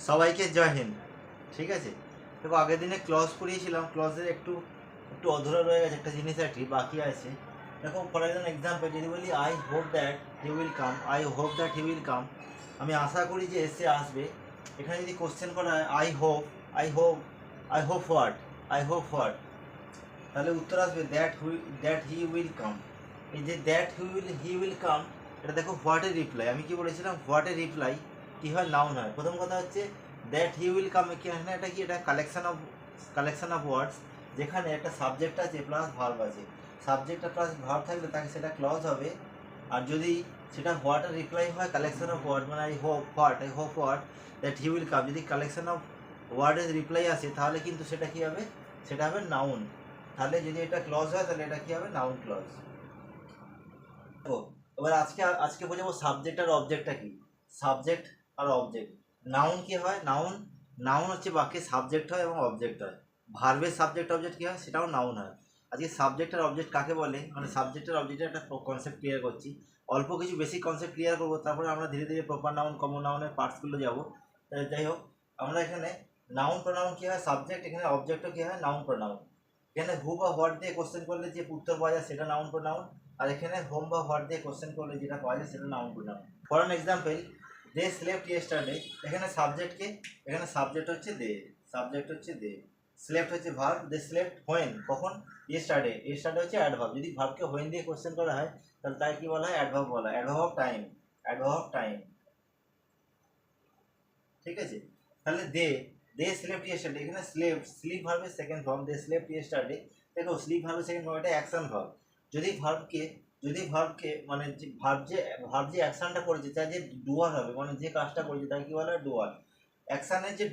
সবাইকে জয় হিন্দ। ঠিক আছে, দেখো আগের দিনে ক্লজ পড়িয়েছিলাম, ক্লজের একটু একটু অধুরা রয়ে গেছে, একটা জিনিস আর কি বাকি আছে। দেখো ফর এক্সাম্পল যদি বলি I hope that he will come, I hope that he will come, আমি আশা করি যে এসে আসবে। এখানে যদি কোশ্চেন করা হয় I hope, I hope, I hope what, I hope what, তাহলে উত্তর আসবে দ্যাট হি উইল কাম। এই যে দ্যাট হি উইল কাম, এটা দেখো হোয়াটের রিপ্লাই। আমি কি বলেছিলাম, হোয়াটের রিপ্লাই কি হয়, নাউন হয়। প্রথম কথা হচ্ছে দ্যাট হি উইল কাম, এখানে এটা কি, এটা কালেকশন অফ ওয়ার্ডস, যেখানে একটা সাবজেক্ট আছে প্লাস ভার্ব আছে। সাবজেক্ট প্লাস ভার্ব থাকলে তাকে সেটা ক্লজ হবে। আর যদি সেটা হোয়াটের রিপ্লাই হয় কালেকশন অফ ওয়ার্ড, মানে I hope what that he will come, যদি কালেকশন অফ ওয়ার্ডের রিপ্লাই আসে তাহলে কিন্তু সেটা কি হবে, সেটা হবে নাউন। তাহলে যদি এটা ক্লজ হয় তাহলে এটা কি হবে, নাউন ক্লজ। তো এবার আজকে আজকে বোঝাবো সাবজেক্ট আর অবজেক্টটা কি। সাবজেক্ট আর অবজেক্ট, নাউন কি হয়, নাউন নাউন হচ্ছে বাক্যে সাবজেক্ট হয় এবং অবজেক্ট হয়। ভার্বের সাবজেক্ট অবজেক্ট কি হয়, সেটাও নাউন হয়। আজকে সাবজেক্ট আর অবজেক্ট কাকে বলে, মানে সাবজেক্ট আর অবজেক্টের একটা কনসেপ্ট ক্লিয়ার করছি। অল্প কিছু বেসিক কনসেপ্ট ক্লিয়ার করবো, তারপরে আমরা ধীরে ধীরে প্রপার নাউন কমন নাউনের পার্টসগুলো যাবো। যাই হোক, আমরা এখানে নাউন প্রোনাউন কি হয় সাবজেক্ট, এখানে অবজেক্টও কি হয় নাউন প্রোনাউন। এখানে হু বা হোয়াট দিয়ে কোশ্চেন করলে যে উত্তর পাওয়া যায় সেটা নাউন প্রোনাউন, আর এখানে হোম বা হোয়াট দিয়ে কোশ্চেন করলে যেটা পাওয়া যায় সেটা noun pronoun. For an example, they slept yesterday, এখানে সাবজেক্টকে, এখানে সাবজেক্ট হচ্ছে দে, সাবজেক্ট হচ্ছে দে, স্লেপ্ট হচ্ছে ভার্ব, দে স্লেপ্ট হোয়েন, কখন, ইয়েস্টারডে, ইয়েস্টারডে হচ্ছে অ্যাডভার্ব। যদি ভার্বকে হোয়েন দিয়ে কোশ্চেন করা হয় তাহলে তাই কি বলা হয়, অ্যাডভার্ব বলা হয়, adverb of time, adverb of time. ঠিক আছে, তাহলে দে স্লেপ্ট ইয়েস্টারডে, এখানে স্লিপ ভার্বের সেকেন্ড ফর্ম, দে স্লেপ্ট ইয়েস্টারডে। দেখো স্লিপ ভার্বের সেকেন্ড ফর্ম, এটা অ্যাকশন ভার্ব। যদি ভার্বকে মানে যে ভার্ব যে অ্যাকশনটা করেছে তার যে ডুয়ার হবে, মানে যে কাজটা করেছে তাকে কি বলা হয়, ডুয়ার। অ্যাকশনের যে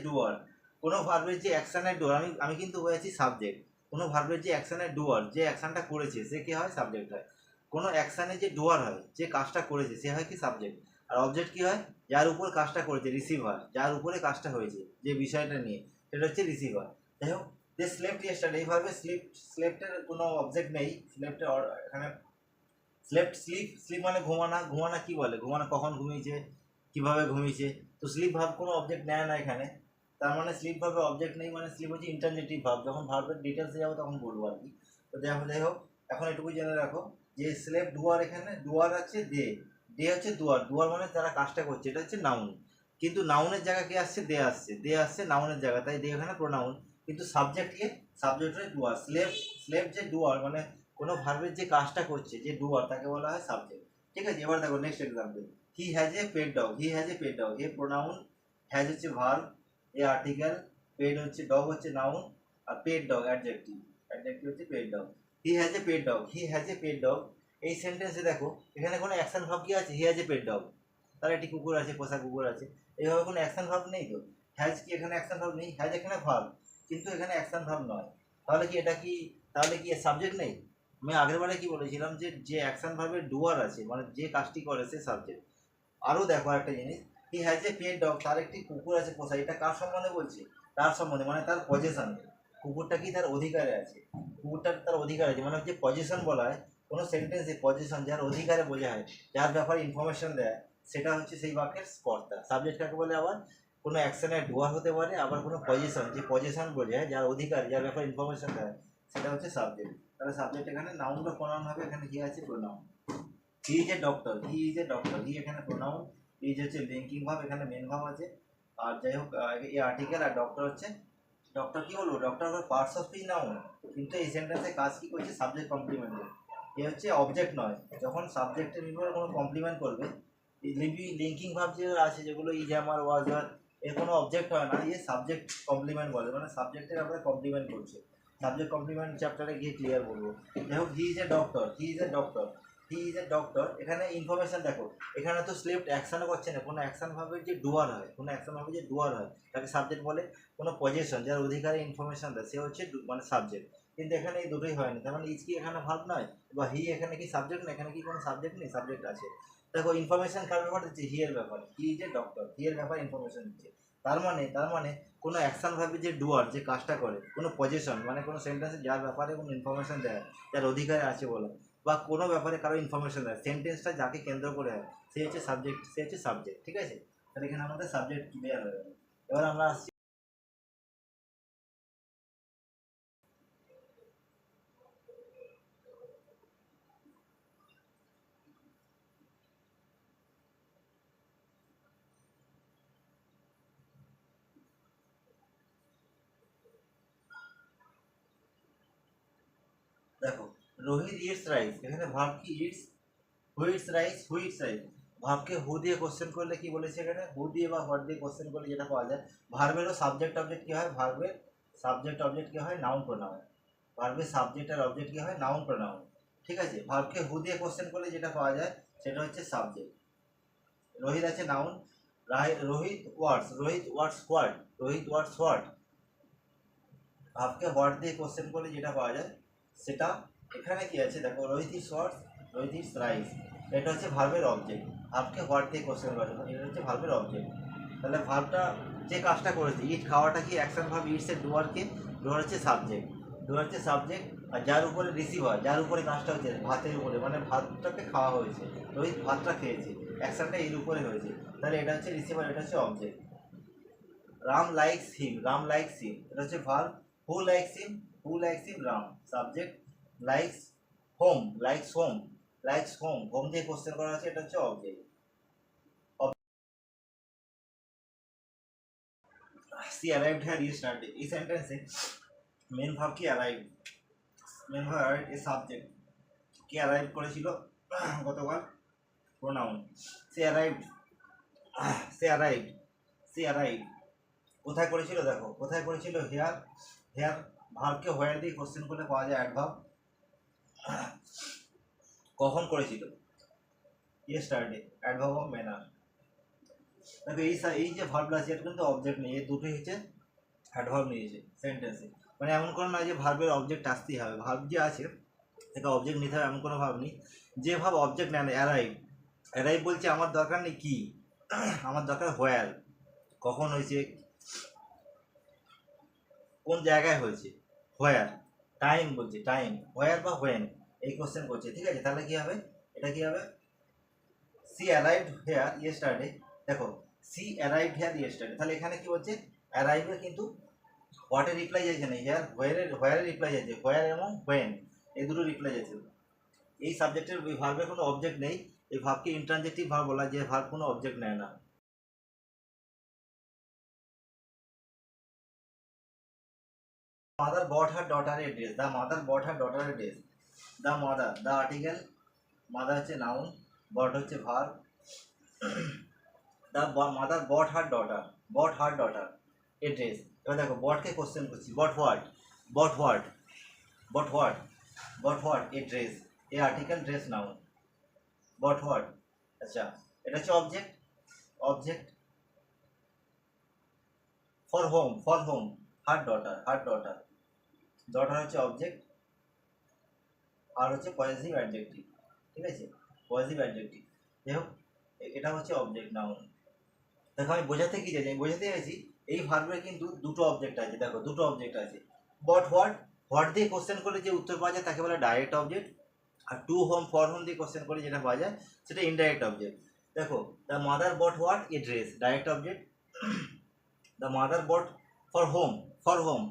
ডুয়ার কোনো ভার্বের যে অ্যাকশনের ডুয়ার, আমি কিন্তু হয়েছি সাবজেক্ট। কোনো ভার্বের যে অ্যাকশনের ডুয়ার, যে অ্যাকশনটা করেছে সে কি হয়, সাবজেক্ট হয়। কোনো অ্যাকশনের যে ডুয়ার হয়, যে কাজটা করেছে সে হয় কি, সাবজেক্ট। আর অবজেক্ট কি হয়, যার উপর কাজটা করেছে, রিসিভার, যার উপরে কাজটা হয়েছে যে বিষয়টা নিয়ে, সেটা হচ্ছে রিসিভার। যাই হোক, যে স্লেপ্ট ইয়েস্টারডে, এইভাবে স্লেপ্টের কোনো অবজেক্ট নেই, স্লেপ্টের এখানে স্লিপ মানে ঘুমানা, ঘুমানা কি বলে, ঘুমানা কখন ঘুমিয়েছে, কিভাবে ঘুমিয়েছে। তো স্লিপ ভার্ব কোনো অবজেক্ট নেয় না এখানে, তার মানে স্লিপ ভার্বে অবজেক্ট নেই, মানে স্লিপ হচ্ছে ইন্টারজেক্টিভ ভার্ব। যখন ভার্বের ডিটেলসে যাবো তখন বলবো আর কি। তো যাই হোক, এখন এটুকু জেনে রাখো যে স্লেপ ডুয়ার, এখানে ডুয়ার আছে দে, দে হচ্ছে ডুয়ার, ডুয়ার মানে যারা কাজটা করছে, এটা হচ্ছে নাউন। কিন্তু নাউনের জায়গায় কে আসছে, দে আসছে নাউনের জায়গা, তাই দে এখানে প্রোনাউন। কিন্তু সাবজেক্ট হচ্ছে ডুয়ার। স্লেপ যে ডুয়ার, মানে কোনো ভার্বের যে কাজটা করছে, যে ডুয়ার, তাকে বলা হয় সাবজেক্ট। ঠিক আছে, এবার দেখো next example, he has a pet dog, he has a pet dog, a pronoun, has হচ্ছে ভার্ব, এ আর্টিকেল, পেট হচ্ছে, ডগ হচ্ছে নাউন, আর পেট ডগ অ্যাডজেক্টিভ, অ্যাডজেক্টিভ হচ্ছে pet dog. He has a pet dog, he has a pet dog, এই সেন্টেন্সে দেখো এখানে কোনো অ্যাকশন ভার্ব কি আছে, হি হ্যাজ এ পেট ডগ, তার একটি কুকুর আছে, পোষা কুকুর আছে। এইভাবে কোনো অ্যাকশন ভার্ব নেই তো, হ্যাজ কি এখানে অ্যাকশন ভার্ব নেই, হ্যাজ এখানে ভার্ব, কিন্তু এখানে অ্যাকশন ভার্ব নয়। তাহলে কি এটা কি, তাহলে কি সাবজেক্ট নেই। আমি আগের বারে কি বলেছিলাম, যে যে অ্যাকশন ভার্বের ডুয়ার আছে, মানে যে কাজটি করে সে সাবজেক্ট। আরও দেখো একটা জিনিস, হি হ্যাজ এ পেট ডগ, তার একটি কুকুর আছে পোষা, এটা কার সম্বন্ধে বলছে, তার সম্বন্ধে, মানে তার পজেশন। কুকুরটা কি তার অধিকারে আছে, কুকুরটা তার অধিকার আছে, মানে যে পজেশন বলা হয় কোনো সেন্টেন্সে, পজেশন যার অধিকারে বোঝায়, যার ব্যাপারে ইনফরমেশন দেয়, সেটা হচ্ছে সেই বাক্যের কর্তা। সাবজেক্ট কাকে বলে, আবার কোনো অ্যাকশনের ডুয়ার হতে পারে, আবার কোনো পজিশন, যে পজিশন বোঝায়, যার অধিকার, যার ব্যাপারে ইনফরমেশন দেয়, সেটা হচ্ছে সাবজেক্ট। তাহলে সাবজেক্ট এখানে নাউন বা প্রোনাউন হবে, এখানে কি আছে, pronoun. He is a doctor, he is a doctor, he এখানে প্রোনাউন, ইজ হচ্ছে লিঙ্কিং ভার্ব, এখানে মেন ভার্ব আছে। আর যাই হোক, এই আর্টিকেল, আর ডক্টর হচ্ছে, ডক্টর কি বলবো, ডক্টর হবে পার্টস অফ স্পিচ নাউন, কিন্তু এই সেন্টেন্সে কাজ কি করছে, সাবজেক্ট কমপ্লিমেন্টের। এ হচ্ছে অবজেক্ট নয়, যখন সাবজেক্টের উপরে কোনো কমপ্লিমেন্ট করবে, লিঙ্কিং ভার্ব যে আছে যেগুলো ইজ, আমার, ওয়াজ, আর, এর কোনো অবজেক্ট হয় না, ইয়ে সাবজেক্ট কমপ্লিমেন্ট বলে, মানে সাবজেক্টের ব্যাপারে কমপ্লিমেন্ট করছে। সাবজেক্ট কমপ্লিমেন্ট চ্যাপ্টারে গিয়ে ক্লিয়ার বলবো। যাই হোক, হি is a doctor, he is a doctor, he is a doctor, এখানে ইনফরমেশন দেখো, এখানে তো স্লেপ্ট অ্যাকশনও করছে না, কোনো অ্যাকশন ভাবে যে ডুয়ার হয়, কোনো অ্যাকশন ভাবে যে ডুয়ার হয় তাকে সাবজেক্ট বলে। কোনো পজিশন যার অধিকারে ইনফরমেশন দেয় সে হচ্ছে মানে সাবজেক্ট। কিন্তু এখানে এই দুটোই হয়নি, তার মানে ইজ কি এখানে ভার্ব নয়, বা হি এখানে কি সাবজেক্ট না, এখানে কি কোনো সাবজেক্ট নেই, সাবজেক্ট আছে। দেখো ইনফরমেশন কার ব্যাপার দিচ্ছে, হি এর ব্যাপারে, হি ইজ এ ডক্টর, হি এর ব্যাপারে ইনফরমেশন দিচ্ছে। তার মানে কোনো অ্যাকশন ভাবে যে ডুয়ার, যে কাজটা করে, কোনো পজিশন মানে কোনো সেন্টেন্সে যার ব্যাপারে কোনো ইনফরমেশন দেয়, যার অধিকারে আছে বলে, বা কোনো ব্যাপারে কারো ইনফরমেশন দেয়, সেন্টেন্সটা যাকে কেন্দ্র করে হয় সে হচ্ছে সাবজেক্ট, সে হচ্ছে সাবজেক্ট। ঠিক আছে, তাহলে এখানে আমাদের সাবজেক্ট ক্লিয়ার হয়ে গেল। এবার আমরা আসছি দেখো রোহিত ইটস রাইস, এখানে ভার্ব কি eats, who eats rice, who eats rice. ভার্বকে হু দিয়ে কোশ্চেন করলে কি বলেছে এখানে, হু দিয়ে বা হোয়াট দিয়ে কোশ্চেন করলে যেটা পাওয়া যায়, ভার্বেরও সাবজেক্ট অবজেক্ট কি হয়, ভার্বের সাবজেক্ট অবজেক্ট কি হয়, নাউন প্রোনাউন। ভার্বের সাবজেক্ট আর অবজেক্ট কি হয়, নাউন প্রোনাউন। ঠিক আছে, ভার্বকে হু দিয়ে কোশ্চেন করলে যেটা পাওয়া যায় সেটা হচ্ছে সাবজেক্ট। রোহিত আছে noun, Rohit words, Rohit words what, Rohit words what. ভাবকে হোয়াট দিয়ে কোশ্চেন করলে যেটা পাওয়া যায় সেটা, এখানে কি আছে দেখো, Rohit is what's, Rohit is rice, এটা হচ্ছে ভার্বের অবজেক্ট। ভাবকে হোয়াট দিয়ে কোশ্চেন করা যায়, এটা হচ্ছে ভার্বের অবজেক্ট। তাহলে ভাবটা যে কাজটা করেছে, ইট খাওয়াটা কি অ্যাকশন ভাব, ইটস এর ডুয়ারকে, ডুয়ার হচ্ছে সাবজেক্ট, ডুয়ার হচ্ছে সাবজেক্ট। আর যার উপরে রিসিভ হয়, যার উপরে কাজটা হচ্ছে ভাতের উপরে, মানে ভাতটাকে খাওয়া হয়েছে, রোহিত ভাতটা খেয়েছে, অ্যাকশনটা এর উপরে হয়েছে, তাহলে এটা হচ্ছে রিসিভার, এটা হচ্ছে object. Ram likes him, Ram likes him, এটা হচ্ছে verb. Who likes him, who likes him, Ram, subject. Likes whom, likes whom, likes whom, whom দিয়ে কোশ্চেন করা আছে, এটা হচ্ছে object. She arrived here yesterday, এই সেন্টেন্সে মেন ভার্ব কি অ্যারাইভ, মেন ভার্ব এ সাবজেক্ট, কে অ্যারাইভ করেছিল গতকাল, প্রোনাউন। সে অ্যারাইভড, সে অ্যারাইভড, সে অ্যারাইভড, কোথায় করেছিল দেখো, কোথায় করেছিল, হেয়ার, হেয়ার। ভার্বকে হোয়ার দিয়ে কোশ্চেন করলে পাওয়া যায় অ্যাডভার্ব। কখন করেছিল, ইয়েস্টারডে, অ্যাডভার্ব অফ ম্যানার। দেখো এই যে ভার্বটা আছে এটা কিন্তু অবজেক্ট নেই, এই দুটোই হচ্ছে অ্যাডভার্ব নিয়েছে সেন্টেন্সে। মানে এমন কোনো না যে ভার্বের অবজেক্ট আসতেই হবে, ভার্ব যে আছে এটা অবজেক্ট নিতে হবে এমন কোনো ভাব নেই। যে ভাব অবজেক্ট নেয় না, অ্যারাইভ, অ্যারাইভ বলছে আমার দরকার নেই কি, আমার দরকার হোয়ার, কখন হয়েছে, কোন জায়গায় হয়েছে, হোয়ার। টাইম বলছে, টাইম, হোয়ার বা হোয়েন, এই কোশ্চেন করছে। ঠিক আছে, তাহলে কি হবে, এটা কি হবে, সি অ্যারাইভড হেয়ার ইয়েস্টারডে। দেখো সি অ্যারাইভড হেয়ার ইয়েস্টারডে, তাহলে এখানে কি বলছে, অ্যারাইভে কিন্তু হোয়াটের রিপ্লাই যাচ্ছে না, হেয়ার হোয়ারের রিপ্লাই যাচ্ছে, হোয়ার এবং হোয়েন এই দুটো রিপ্লাই যাচ্ছে। এই সাবজেক্টের ভার্বের কোনো অবজেক্ট নেই, এই ভার্বকে ইন্ট্রানজেক্টিভ ভার্ব বলা, যে ভার্ব কোনো অবজেক্ট নেয় না। Mother bought her daughter a dress, the mother bought her daughter a dress. The mother, the article, mother হচ্ছে নাউন, বট হচ্ছে verb. The mother bought her daughter, bought her daughter a dress. এবার দেখো বটকে question করছি, bought what, bought what, bought what, bought what a dress, a article, dress noun, bought what. আচ্ছা, এটা হচ্ছে object, object. For whom, for whom, her daughter, her daughter, daughter হচ্ছে object, আর হচ্ছে positive adjective. ঠিক আছে, positive adjective. যাই হোক, এটা হচ্ছে অবজেক্ট নাউন। দেখো আমি বোঝাতে কি চাইছি, আমি বোঝাতে চাইছি এই ভার্বের কিন্তু দুটো অবজেক্ট আছে, দেখো দুটো অবজেক্ট আছে। বট হোয়াট, হোয়াট দিয়ে কোশ্চেন করলে যে উত্তর পাওয়া যায় তাকে বলে ডাইরেক্ট অবজেক্ট। আর টু হোম, ফর হোম দিয়ে কোশ্চেন করে যেটা পাওয়া যায় সেটা ইনডাইরেক্ট অবজেক্ট। দেখো the mother bought what a dress, direct object. The mother bought for whom, for whom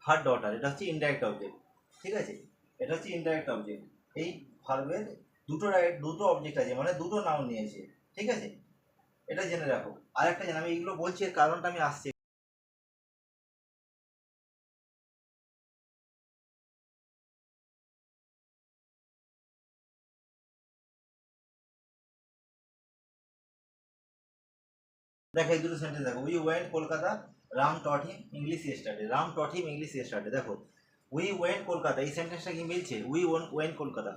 her daughter, এটা হচ্ছে ইনডাইরেক্ট অবজেক্ট। ঠিক আছে, এটা হচ্ছে ইনডাইরেক্ট অবজেক্ট। এই ভার্বের দুটো অবজেক্ট আছে, মানে দুটো নাউন নিয়েছে। ঠিক আছে, এটা জেনে রাখো। আর একটা জেনে, আমি এইগুলো বলছি এর কারণটা আমি আসছি। দেখো এই দুটো সেন্টেন্স দেখো, we went Kolkata, Ram taught him English yesterday, Ram taught him English yesterday. দেখো উই ওয়েন্ট কলকাতা, এই সেন্টেন্সটা কি মিলছে, we went Kolkata,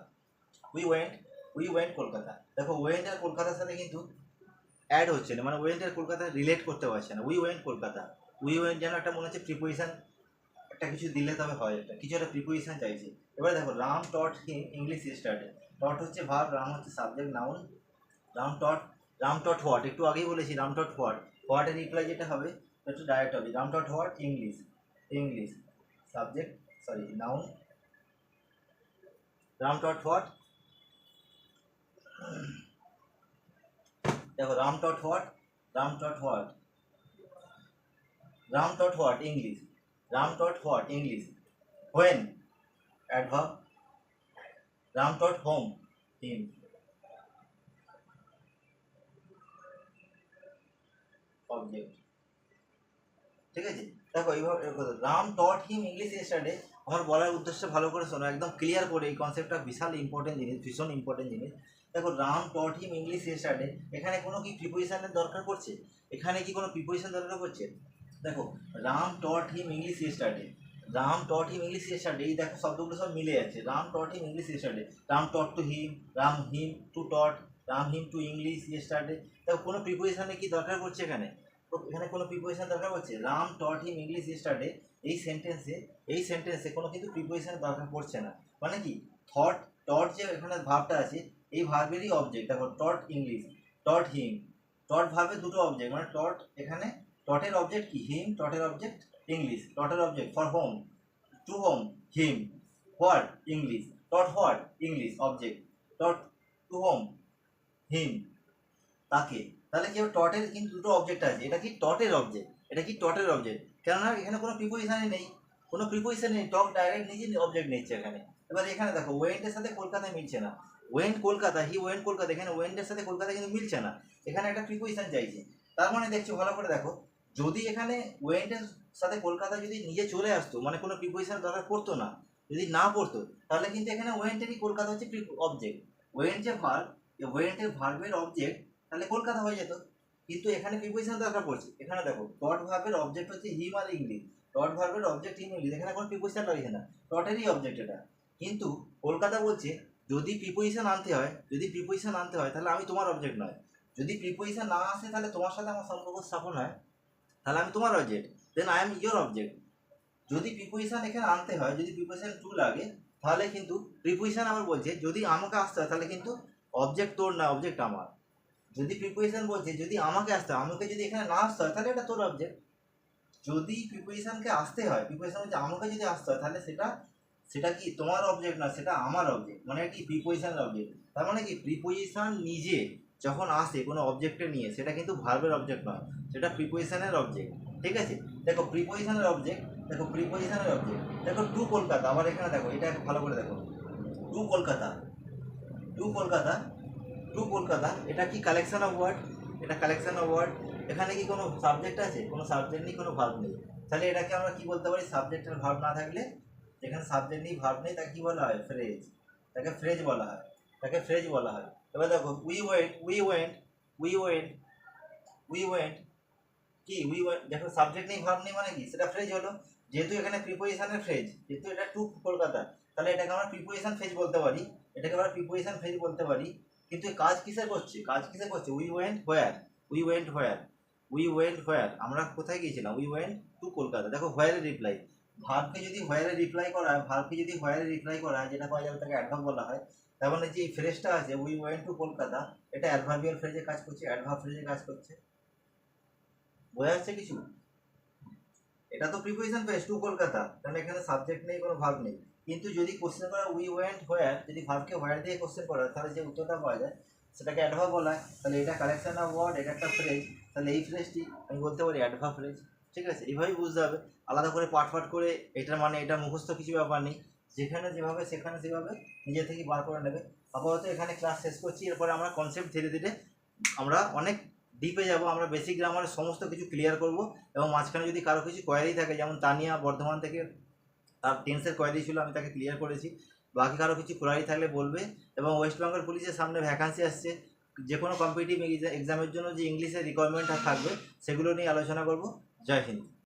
we went, we went Kolkata. দেখো ওয়েন্ট আর কলকাতার সাথে কিন্তু অ্যাড হচ্ছে না, মানে ওয়েন্ট আর কলকাতা রিলেট করতে পারছে না। We went Kolkata, we went যেন একটা মনে হচ্ছে প্রিপোজিশন, একটা কিছু দিলে তবে হয়, একটা কিছু একটা প্রিপোজিশন চাইছে। এবার দেখো Ram taught him English yesterday, taught হচ্ছে ভার্ব, রাম হচ্ছে subject noun. Ram taught, Ram taught what, একটু আগেই বলেছি রাম টট হোয়াট, হোয়াটের রিপ্লাই যেটা হবে একটু ডাইরেক্ট হবে, Ram taught what English, English subject, sorry noun. Ram taught what, দেখো Ram taught what Ram taught what? Ram taught what? English. Ram taught what? English. When? Adverb. Ram taught whom? Him. Object. ঠিক আছে, দেখো এইভাবে Ram taught him English study. আমার বলার উদ্দেশ্য ভালো করে শোনো, একদম ক্লিয়ার করে, এই কনসেপ্টটা বিশাল ইম্পর্টেন্ট জিনিস, ভীষণ ইম্পর্টেন্ট জিনিস। দেখো Ram taught him English study, এখানে কোনো কি প্রিপোজিশনের দরকার পড়ছে? এখানে কি কোনো প্রিপোজিশন দরকার পড়ছে? দেখো Ram taught him English study, Ram taught him English study, এই দেখো শব্দগুলো সব মিলে যাচ্ছে। Ram taught him English study, Ram taught to him, Ram him to taught, Ram him to English study. দেখো কোনো প্রিপোজিশনে কি দরকার পড়ছে এখানে? তো এখানে কোনো প্রিপোজিশন দরকার পড়ছে? Ram taught him English study, এই সেন্টেন্সে কোনো কিন্তু প্রিপোজিশনের দরকার পড়ছে না। মানে কি থট, টট যে এখানে ভার্বটা আছে, এই ভার্বেরই অবজেক্ট। দেখো টট ইংলিশ, টট হিম, টট ভার্বের দুটো অবজেক্ট, মানে টট এখানে টটের অবজেক্ট কি? হিম, টটের অবজেক্ট ইংলিশ, টটের object for whom, to whom, him, what? English, taught what? English, object, taught to whom, him, তাকে। তাহলে কি হবে? টটের কিন্তু দুটো অবজেক্ট আছে, এটা কি টটের অবজেক্ট, এটা কি টটের অবজেক্ট, কেননা এখানে কোনো প্রিপোজিশনই নেই, কোনো প্রিপোজিশন নেই, টক ডাইরেক্ট নিজে অবজেক্ট নিচ্ছে এখানে। এবার এখানে দেখো ওয়েন্টের সাথে কলকাতায় মিলছে না, went Kolkata, he went Kolkata, এখানে ওয়েন্টের সাথে কলকাতা কিন্তু মিলছে না, এখানে একটা প্রিপোজিশন চাইছে। তার মানে দেখছো ভালো করে দেখো, যদি এখানে ওয়েন্টের সাথে কলকাতা যদি নিজে চলে আসতো, মানে কোনো প্রিপোজিশন দরকার পড়তো না, যদি না পড়তো, তাহলে কিন্তু এখানে ওয়েন্টেরই কলকাতা হচ্ছে অবজেক্ট, ওয়েন্ট যে ভার্ব, ওয়েন্টের ভার্বের অবজেক্ট, তাহলে কলকাতা হয়ে যেত। কিন্তু এখানে প্রিপোজিশন দরকার পড়ছে, এখানে দেখো ডট ভার্বের অবজেক্ট হচ্ছে হিম আর ইংলিশ, ডট ভার্বের অবজেক্ট হিম ইংলিশ, এখানে কোনো প্রিপোজিশন লাগছে না, ডটেরই অবজেক্ট এটা। কিন্তু কলকাতা বলছে যদি প্রিপোজিশন আনতে হয়, যদি প্রিপোজিশন আনতে হয় তাহলে আমি তোমার অবজেক্ট নয়, যদি প্রিপোজিশন না আসে তাহলে তোমার সাথে আমার সম্পর্ক স্থাপন হয়, তাহলে আমি তোমার object, then I am your object. যদি প্রিপোজিশন এখানে আনতে হয়, যদি প্রিপোজিশন টু লাগে, তাহলে কিন্তু প্রিপোজিশন আবার বলছে যদি আমাকে আসতে হয় তাহলে কিন্তু অবজেক্ট তোর না, অবজেক্ট আমার। যদি প্রিপোজিশন বলছে যদি আমাকে আসতে হয়, আমাকে যদি এখানে না আসতে হয় তাহলে এটা তোর অবজেক্ট। যদি প্রিপোজিশনকে আসতে হয়, প্রিপোজিশন বলছে আমাকে যদি আসতে হয়, তাহলে সেটা সেটা কি তোমার অবজেক্ট না, সেটা আমার অবজেক্ট, মানে কি প্রিপোজিশনের অবজেক্ট। তার মানে কি প্রিপোজিশন নিজে যখন আসে কোনো অবজেক্টে নিয়ে, সেটা কিন্তু ভার্বের অবজেক্ট নয়, সেটা প্রিপোজিশনের অবজেক্ট। ঠিক আছে, দেখো প্রিপোজিশনের অবজেক্ট, দেখো প্রিপোজিশনের অবজেক্ট, দেখো টু কলকাতা, আবার এখানে দেখো এটা ভালো করে দেখো, to Kolkata, to Kolkata, to Kolkata, এটা কি কালেকশন অফ ওয়ার্ড, এটা কালেকশন অফ ওয়ার্ড। এখানে কি কোনো সাবজেক্ট আছে? কোনো সাবজেক্ট নেই, কোনো ভার্ব নেই, তাহলে এটাকে আমরা কি বলতে পারি? সাবজেক্টের ভার্ব না থাকলে, যেখানে সাবজেক্ট নেই, ভার্ব নেই, তাকে কি বলা হয়? ফ্রেজ, তাকে ফ্রেজ বলা হয়, তাকে ফ্রেজ বলা হয়। এবার দেখো we went, we went, we went, we went, কি উই ওয়েন্ট, দেখো সাবজেক্ট নেই, ভার্ব নেই, মানে কি সেটা ফ্রেজ হলো। যেহেতু এখানে প্রিপোজিশনের ফ্রেজ, যেহেতু এটা টু কলকাতা, তাহলে এটাকে আমরা প্রিপোজিশন ফ্রেজ বলতে পারি, এটাকে আমরা প্রিপোজিশন ফ্রেজ বলতে পারি। কিন্তু কাজ কিসে করছে? কাজ কিসে করছে? We went where, we went where, we went where, আমরা কোথায় গিয়েছিলাম? We went to Kolkata. দেখো হোয়ারের রিপ্লাই, ভার্বকে যদি হোয়ারে রিপ্লাই করা হয়, ভার্বকে যদি হোয়ারে রিপ্লাই করা হয়, যেটা পাওয়া যাবে তাকে অ্যাডভার্ব বলা হয়। তার মানে যে ফ্রেজটা আছে উই ওয়েন্ট টু কলকাতা, এটা অ্যাডভার্বিয়াল ফ্রেজে কাজ করছে, অ্যাডভার্ব ফ্রেজে কাজ করছে। বোঝা যাচ্ছে কিছু? এটা তো প্রিপোজিশন ফ্রেজ টু কলকাতা, তাহলে এখানে সাবজেক্ট নেই, কোনো ভার্ব নেই। কিন্তু যদি কোশ্চেন করা উই ওয়েন্ট হোয়ার, যদি ভার্বকে হোয়ার দিয়ে কোশ্চেন করা হয়, তাহলে যে উত্তরটা পাওয়া যায় সেটাকে অ্যাডভার্ব বলা হয়। তাহলে এটা কালেকশন অফ ওয়ার্ড, এটা একটা ফ্রেজ, তাহলে এই ফ্রেজটি আমি বলতে পারি অ্যাডভার্ব ফ্রেজ। ঠিক আছে, এইভাবেই বুঝতে হবে, আলাদা করে পাট পাট করে এটার মানে এটা মুখস্থ কিছু ব্যাপার নেই, যেখানে যেভাবে সেখানে সেভাবে নিজে থেকে বার করে নেবে। আপাতত এখানে ক্লাস শেষ করছি, এরপরে আমরা কনসেপ্ট ধীরে ধীরে আমরা অনেক ডিপে যাব, আমরা বেসিক গ্রামারের সমস্ত কিছু ক্লিয়ার করব। এবং মাঝখানে যদি কারো কিছু কোয়ারি থাকে, যেমন তানিয়া বর্ধমান থেকে তার টেন্সের কোয়ারি ছিল, আমি তাকে ক্লিয়ার করেছি। বাকি কারো কিছু কোয়ারি থাকলে বলবে। এবং ওয়েস্ট বেঙ্গল পুলিশের সামনে ভ্যাকান্সি আসছে, যে কোনো কম্পিটিটিভ এক্সামের জন্য যে ইংলিশের রিকোয়ারমেন্ট থাকবে সেগুলো নিয়ে আলোচনা করব। জয় হিন্দ।